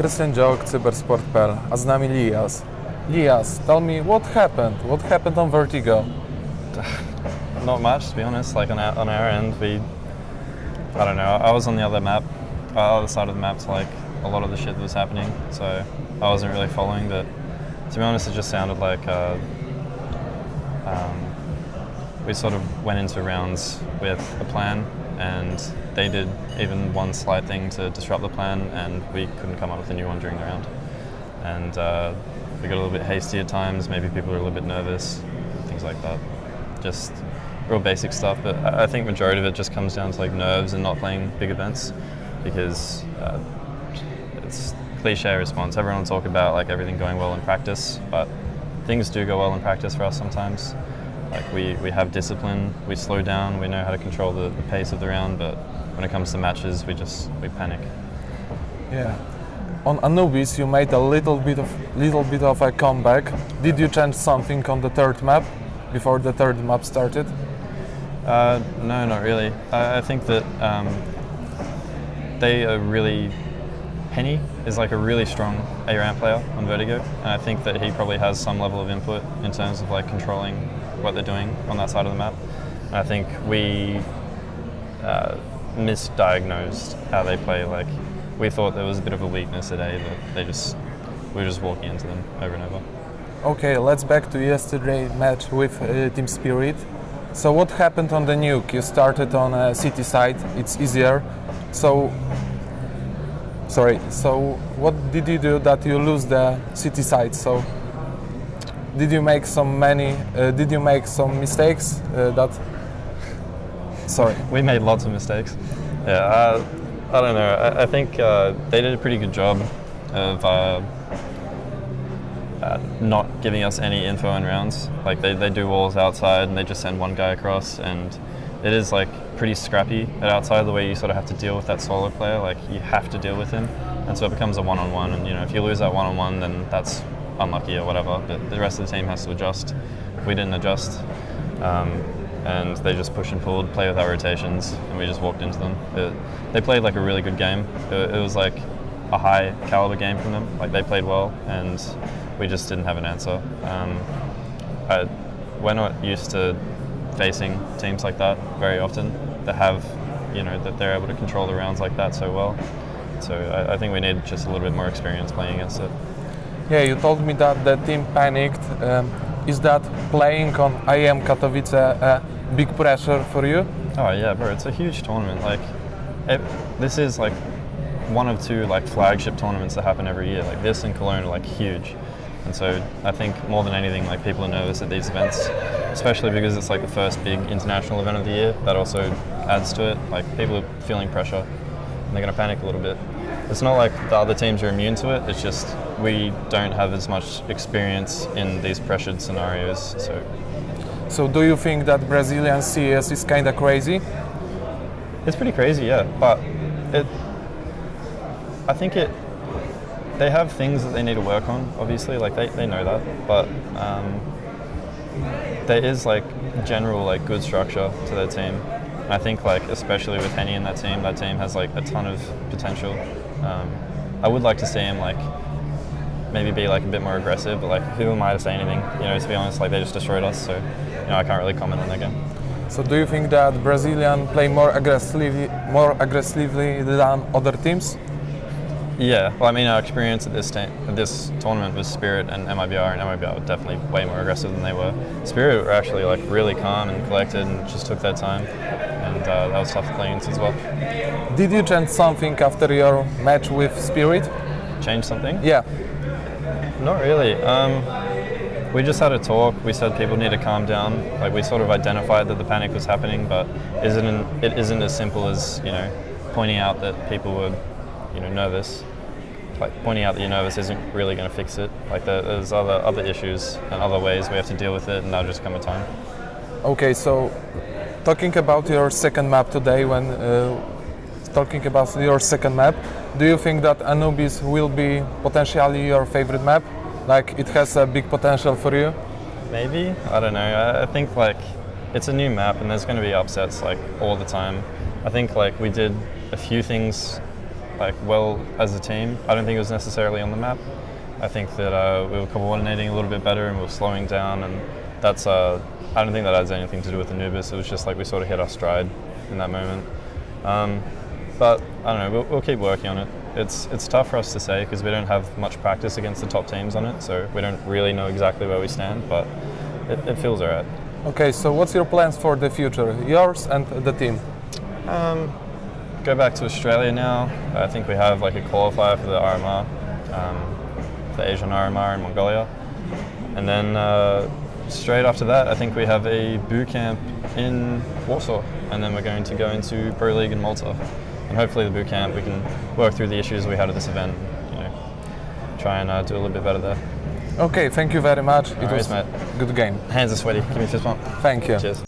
Krystian Dziok, cybersport.pl, a z nami Liazz. Liazz, tell me what happened? What happened on Vertigo? Not much, to be honest. Like on our end, I don't know. I was on the other map, other side of the map to like a lot of the shit that was happening, so I wasn't really following. But to be honest, it just sounded like we sort of went into rounds with a plan, and they did even one slight thing to disrupt the plan, and we couldn't come up with a new one during the round. And we got a little bit hasty at times. Maybe people were a little bit nervous, things like that. Just real basic stuff, but I think majority of it just comes down to like nerves and not playing big events, because it's cliche response. Everyone will talk about like everything going well in practice, but things do go well in practice for us sometimes. Like we have discipline, we slow down, we know how to control the pace of the round, but when it comes to matches, we panic. Yeah. On Anubis, you made a little bit of a comeback. Did you change something on the third map before the third map started? No, not really. I think that they are really. Penny is like a really strong A-ramp player on Vertigo, and I think that he probably has some level of input in terms of like controlling what they're doing on that side of the map. And I think we misdiagnosed how they play. Like we thought there was a bit of a weakness today, but we were just walking into them over and over. Okay, let's back to yesterday match with Team Spirit. So what happened on the nuke? You started on a city side, it's easier. So what did you do that you lose the city side? So did you make some mistakes Sorry. We made lots of mistakes. Yeah, I don't know. I think they did a pretty good job of not giving us any info in rounds. Like they do walls outside and they just send one guy across, and it is like pretty scrappy at outside, the way you sort of have to deal with that solo player. Like you have to deal with him, and so it becomes a one-on-one, and you know, if you lose that one-on-one, then that's unlucky or whatever, but the rest of the team has to adjust. We didn't adjust, and they just pushed and pulled, play with our rotations, and we just walked into them. They played like a really good game. It was like a high caliber game from them. Like they played well, and we just didn't have an answer. We're not used to facing teams like that very often, that have, you know, that they're able to control the rounds like that so well. So I think we need just a little bit more experience playing against it. Yeah, you told me that the team panicked. Is that playing on IEM Katowice a big pressure for you? Oh yeah, bro, it's a huge tournament. Like, this is like one of two like flagship tournaments that happen every year. Like this and Cologne are like huge. And so I think more than anything, like people are nervous at these events, especially because it's like the first big international event of the year. That also adds to it. Like people are feeling pressure and they're gonna panic a little bit. It's not like the other teams are immune to it, it's just we don't have as much experience in these pressured scenarios. So do you think that Brazilian CS is kinda crazy? It's pretty crazy, yeah, but I think they have things that they need to work on, obviously, like they know that, but there is like general like good structure to their team. And I think like especially with Henny in that team has like a ton of potential. I would like to see him like maybe be like a bit more aggressive, but like who am I to say anything? You know, to be honest, like they just destroyed us, so you know I can't really comment on their game. So do you think that Brazilian play more aggressively than other teams? Yeah, well, I mean, our experience at this tournament was Spirit and MIBR, and MIBR were definitely way more aggressive than they were. Spirit were actually like really calm and collected and just took their time, and that was tough to play against as well. Did you change something after your match with Spirit? Change something? Yeah. Not really. We just had a talk. We said people need to calm down. Like we sort of identified that the panic was happening, but it isn't as simple as, you know, pointing out that people were, you know, nervous. Like pointing out that you're nervous isn't really going to fix it. Like there's other issues and other ways we have to deal with it, and that'll just come with time. Okay, so talking about your second map today, do you think that Anubis will be potentially your favorite map? Like it has a big potential for you? Maybe, I don't know. I think like it's a new map and there's going to be upsets like all the time. I think like we did a few things like well as a team. I don't think it was necessarily on the map. I think that we were coordinating a little bit better and we were slowing down, and that's I don't think that has anything to do with the Anubis. It was just like we sort of hit our stride in that moment. But I don't know, we'll keep working on it. It's tough for us to say because we don't have much practice against the top teams on it, so we don't really know exactly where we stand, but it feels alright. Okay, so what's your plans for the future, yours and the team? Go back to Australia now. I think we have like a qualifier for the RMR, the Asian RMR in Mongolia. And then straight after that, I think we have a boot camp in Warsaw, and then we're going to go into Pro League in Malta. And hopefully the boot camp, we can work through the issues we had at this event, you know, try and do a little bit better there. Okay, thank you very much. It was a good game. Hands are sweaty. Give me a fist bump. Thank you. Cheers.